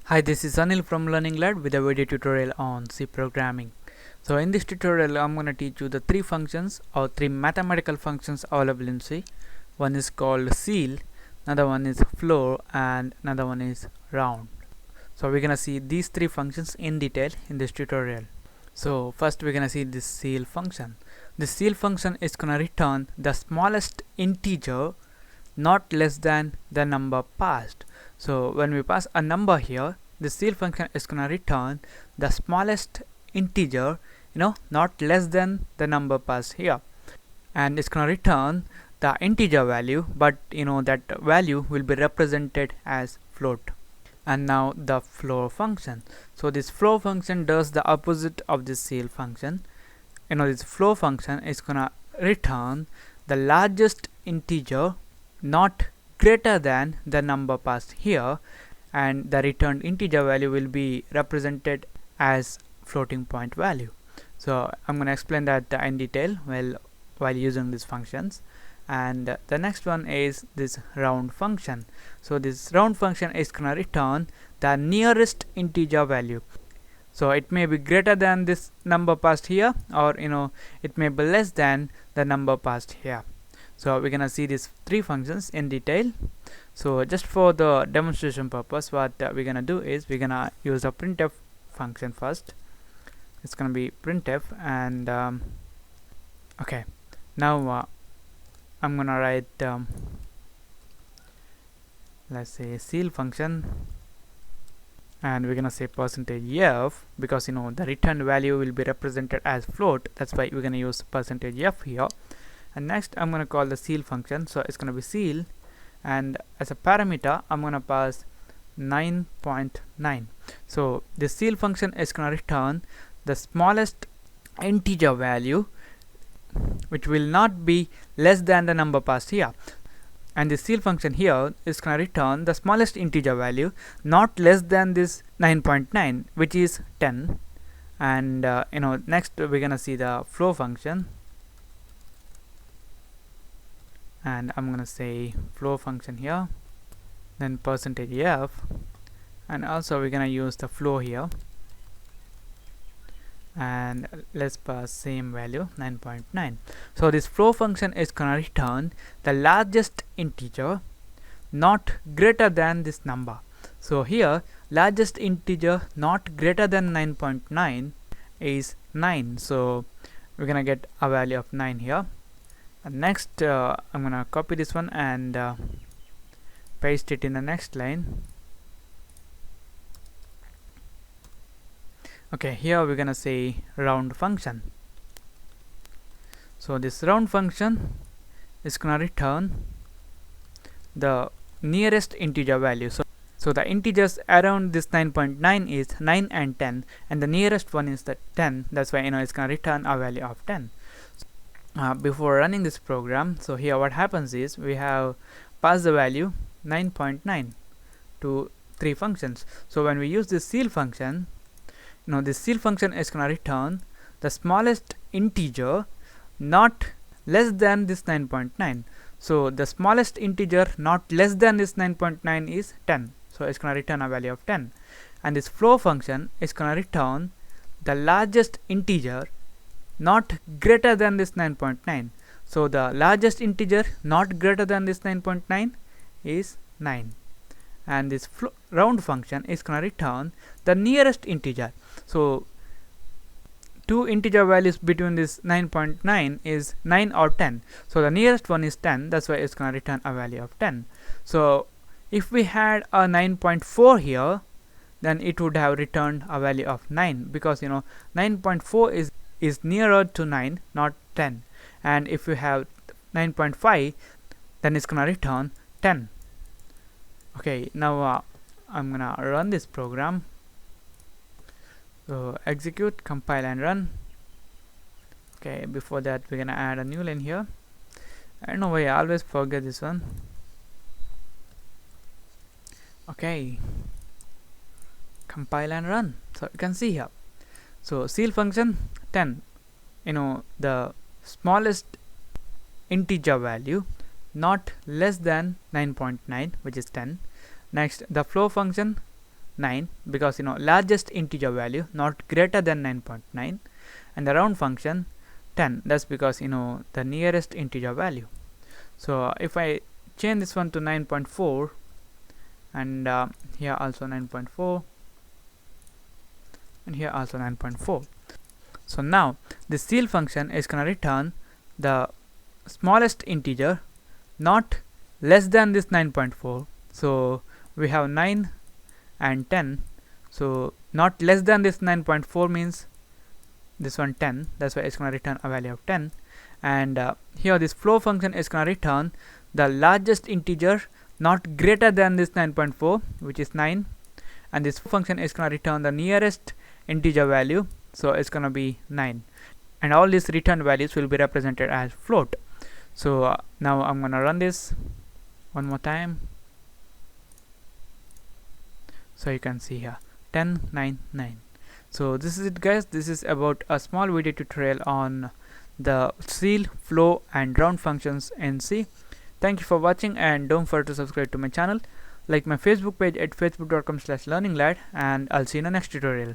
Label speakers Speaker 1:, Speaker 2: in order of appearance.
Speaker 1: Hi, this is Anil from Learning Lab with a video tutorial on C programming. So in this tutorial, I'm going to teach you the three functions or three mathematical functions available in C. One is called ceil, another one is floor, and another one is round. So we're going to see these three functions in detail in this tutorial. So first we're going to see this ceil function. The ceil function is going to return the smallest integer not less than the number passed. So when we pass a number here, the ceil function is going to return the smallest integer, not less than the number passed here, and it's going to return the integer value, but that value will be represented as float. And now the floor function. So this floor function does the opposite of this ceil function. This floor function is going to return the largest integer not greater than the number passed here, and the returned integer value will be represented as floating point value. So I'm going to explain that in detail while using these functions. And the next one is this round function. So this round function is going to return the nearest integer value. So it may be greater than this number passed here, or it may be less than the number passed here. So we're gonna see these three functions in detail. So just for the demonstration purpose, what we're gonna do is we're gonna use a printf function first. It's gonna be printf, and okay, now I'm gonna write let's say ceil function, and we're gonna say %f, because the returned value will be represented as float. That's why we're gonna use %f here. And next I'm going to call the ceil function. So it's going to be ceil, and as a parameter I'm going to pass 9.9. So the ceil function is going to return the smallest integer value, which will not be less than the number passed here, and the ceil function here is going to return the smallest integer value not less than this 9.9, which is 10. And next we're going to see the floor function, and I'm gonna say floor function here, then %f, and also we're gonna use the floor here, and let's pass same value 9.9. So this floor function is gonna return the largest integer not greater than this number. So here largest integer not greater than 9.9 is 9, so we're gonna get a value of 9 here. And next I'm gonna copy this one and paste it in the next line. Okay, here we're gonna say round function. So this round function is gonna return the nearest integer value. So the integers around this 9.9 is 9 and 10, and the nearest one is the 10. That's why it's gonna return a value of 10. Before running this program, so here what happens is we have passed the value 9.9 to three functions. So when we use this ceil function, this ceil function is going to return the smallest integer not less than this 9.9. So the smallest integer not less than this 9.9 is 10. So it's going to return a value of 10. And this floor function is going to return the largest integer not greater than this 9.9. So the largest integer not greater than this 9.9 is 9. And this round function is going to return the nearest integer. So two integer values between this 9.9 is 9 or 10. So the nearest one is 10. That's why it's going to return a value of 10. So if we had a 9.4 here, then it would have returned a value of 9, because 9.4 is nearer to 9, not 10. And if you have 9.5, then it's gonna return 10. Okay, now I'm gonna run this program. So execute, compile and run. Okay, before that we're gonna add a new line here. I don't know why I always forget this one. Okay, compile and run. So you can see here, so ceil function 10, the smallest integer value not less than 9.9, which is 10. Next, the floor function 9 because largest integer value not greater than 9.9, and the round function 10, that's because the nearest integer value. So if I change this one to 9.4 and here also 9.4 and here also 9.4, so now the ceil function is gonna return the smallest integer not less than this 9.4. so we have 9 and 10, so not less than this 9.4 means this one 10, that's why it's going to return a value of 10. And here this flow function is going to return the largest integer not greater than this 9.4, which is 9, and this function is going to return the nearest integer value, so it's going to be 9, and all these returned values will be represented as float. So now I'm going to run this one more time. So you can see here 10, 9, 9. So this is it, guys. This is about a small video tutorial on the ceil, flow and round functions in C. Thank you for watching, and don't forget to subscribe to my channel, like my Facebook page at facebook.com/learninglad, and I'll see you in the next tutorial.